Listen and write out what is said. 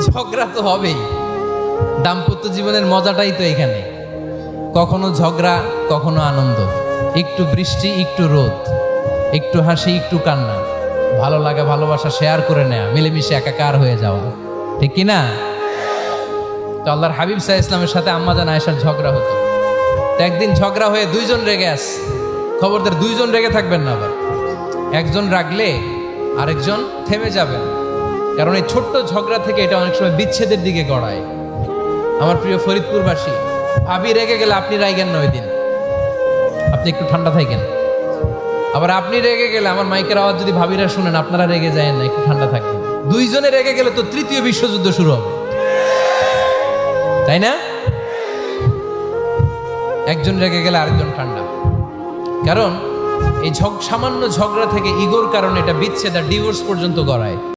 ঝগড়া তো হবেই, দাম্পত্য জীবনের মজাটাই তো এখানে। কখনো ঝগড়া, কখনো আনন্দ, একটু বৃষ্টি, একটু রোদ, একটু হাসি, একটু কান্না, ভালো লাগা ভালোবাসা শেয়ার করে নেয়া, মিলেমিশে একাকার হয়ে যাওয়া, ঠিক কি না? তো আল্লাহর হাবিব সাল্লাল্লাহু আলাইহি ইসলামের সাথে আম্মা জান আয়েশার ঝগড়া হতো। তো একদিন ঝগড়া হয়ে দুইজন রেগে আছে। খবরদার দুইজন রেগে থাকবেন না, আবার একজন রাগলে আরেকজন থেমে যাবেন, কারণ এই ছোট্ট ঝগড়া থেকে এটা অনেক সময় বিচ্ছেদের দিকে গড়ায়। আমার প্রিয় ফরিদপুরবাসী, ভাবি রেগে গেলে আপনি রাইগেন না, ওই দিন আপনি একটু ঠান্ডা থাকেন। আবার আপনি রেগে গেলে, আমার মাইকের আওয়াজ যদি ভাবিরা শুনেন, আপনারা রেগে যায় না, একটু ঠান্ডা থাকবেন। দুইজনে রেগে গেলে তো তৃতীয় বিশ্বযুদ্ধ শুরু হবে, তাই না? একজন রেগে গেলে আরেকজন ঠান্ডা, কারণ এই সামান্য ঝগড়া থেকে ইগোর কারণে এটা বিচ্ছেদ আর ডিভোর্স পর্যন্ত গড়ায়।